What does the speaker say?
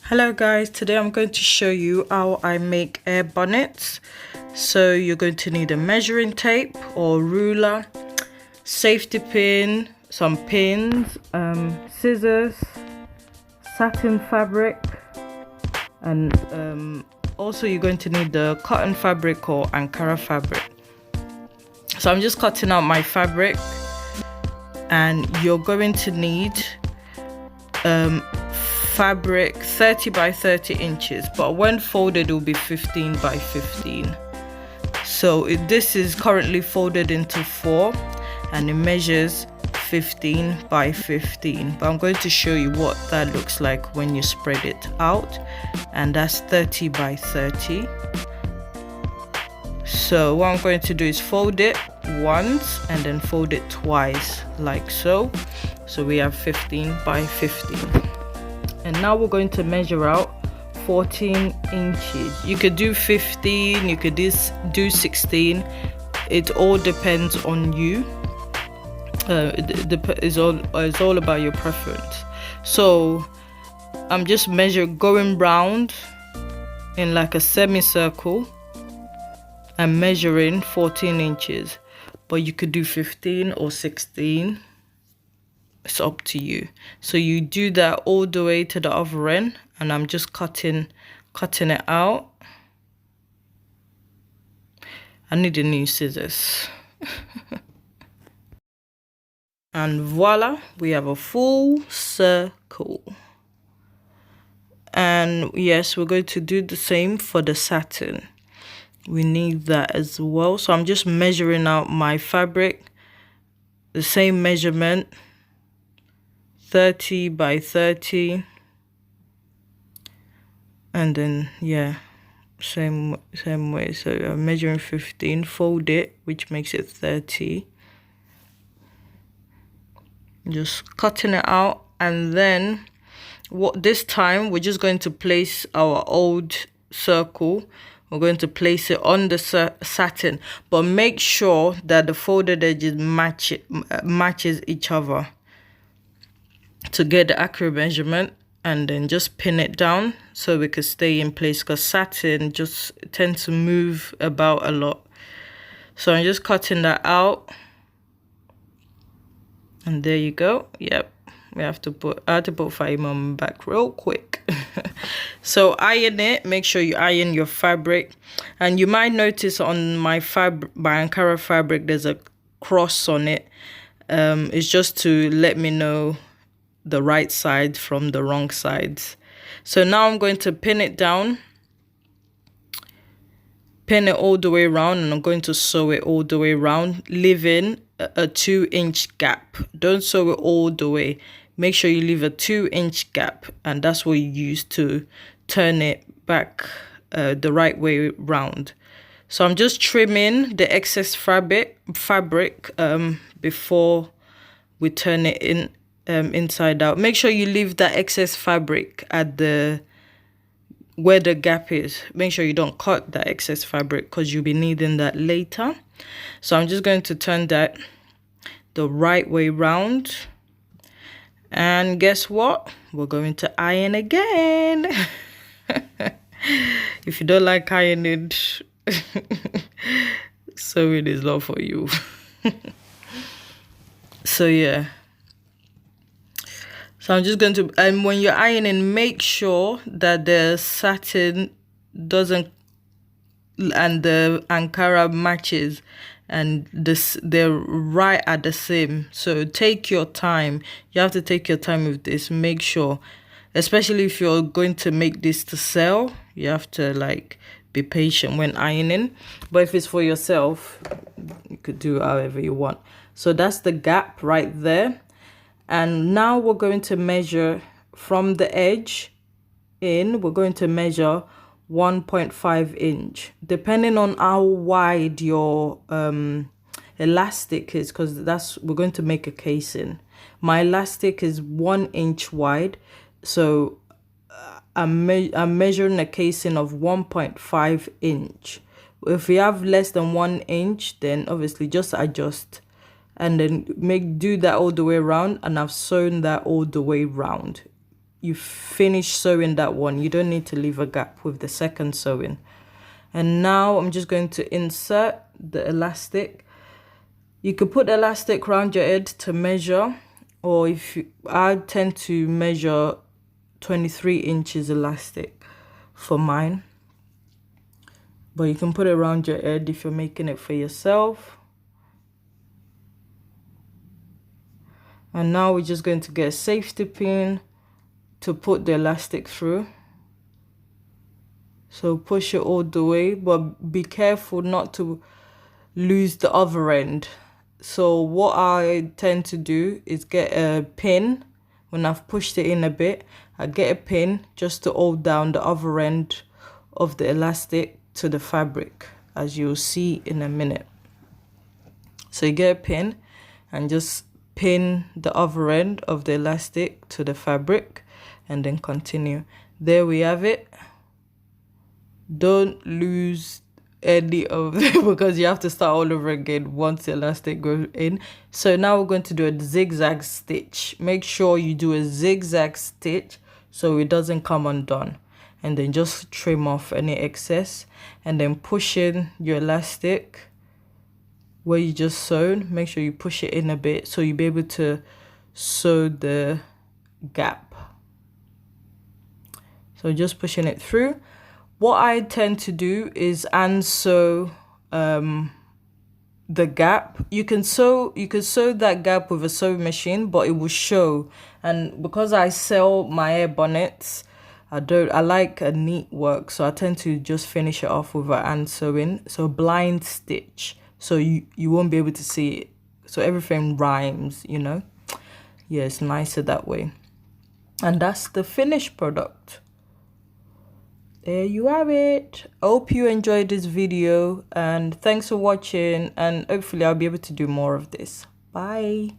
Hello guys, today I'm going to show you how I make air bonnets. So you're going to need a measuring tape or ruler, safety pin, some pins, scissors, satin fabric, and also you're going to need the cotton fabric or Ankara fabric. So I'm just cutting out my fabric, and you're going to need fabric 30 by 30 inches, but when folded it will be 15 by 15. So this is currently folded into 4 and it measures 15 by 15, but I'm going to show you what that looks like when you spread it out, and that's 30 by 30. So what I'm going to do is fold it once and then fold it twice, like so. So we have 15 by 15. And now we're going to measure out 14 inches. You could do 15, you could do 16. It all depends on you. It's all about your preference. So I'm just going round in like a semicircle and measuring 14 inches. But you could do 15 or 16. It's up to you. So you do that all the way to the other end, and I'm just cutting it out. I need a new scissors. And voila, we have a full circle. And yes, we're going to do the same for the satin. We need that as well. So I'm just measuring out my fabric, the same measurement, 30 by 30, and then yeah, same way. So I'm measuring 15, fold it, which makes it 30, just cutting it out. And then this time we're just going to place our old circle. We're going to place it on the satin, but make sure that the folded edges matches each other to get the accurate measurement, and then just pin it down so we could stay in place, because satin just tends to move about a lot. So I'm just cutting that out, and there you go. Yep, I had to put Faima back real quick. So iron it, make sure you iron your fabric. And you might notice on my Ankara fabric there's a cross on it. It's just to let me know the right side from the wrong sides. So now I'm going to pin it down, pin it all the way around, and I'm going to sew it all the way around, leaving a 2-inch gap. Don't sew it all the way. Make sure you leave a 2-inch gap, and that's what you use to turn it back the right way round. So I'm just trimming the excess fabric before we turn it in inside out. Make sure you leave that excess fabric at where the gap is. Make sure you don't cut that excess fabric, because you'll be needing that later. So I'm just going to turn that the right way round, and guess what, we're going to iron again. If you don't like ironing, sewing is not for you. So yeah, so I'm just going to, and when you're ironing, make sure that the satin doesn't, and the Ankara matches, and they're right at the same. So take your time. You have to take your time with this. Make sure, especially if you're going to make this to sell, you have to like be patient when ironing. But if it's for yourself, you could do however you want. So that's the gap right there. And now we're going to measure from the edge in. We're going to measure 1.5 inch, depending on how wide your elastic is, because we're going to make a casing. My elastic is 1 inch wide, so I'm measuring a casing of 1.5 inch. If you have less than 1 inch, then obviously just adjust, and then do that all the way around. And I've sewn that all the way round. you finish sewing that one. You don't need to leave a gap with the second sewing. And now I'm just going to insert the elastic. You could put elastic around your head to measure, or I tend to measure 23 inches elastic for mine. But you can put it around your head if you're making it for yourself. And now we're just going to get a safety pin to put the elastic through. So push it all the way, but be careful not to lose the other end. So what I tend to do is get a pin. When I've pushed it in a bit, I get a pin just to hold down the other end of the elastic to the fabric, as you'll see in a minute. So you get a pin and just pin the other end of the elastic to the fabric and then continue. There we have it. Don't lose any of it because you have to start all over again once the elastic goes in. So now we're going to do a zigzag stitch. Make sure you do a zigzag stitch so it doesn't come undone, and then just trim off any excess and then push in your elastic where you just sewn. Make sure you push it in a bit so you'll be able to sew the gap. So just pushing it through. What I tend to do is sew the gap. You can sew that gap with a sewing machine, but it will show. And because I sell my hair bonnets, I like a neat work, so I tend to just finish it off with a hand sewing. So blind stitch, so you won't be able to see it. So everything rhymes, you know. Yeah, it's nicer that way. And that's the finished product. There you have it. I hope you enjoyed this video, and thanks for watching, and hopefully I'll be able to do more of this. Bye.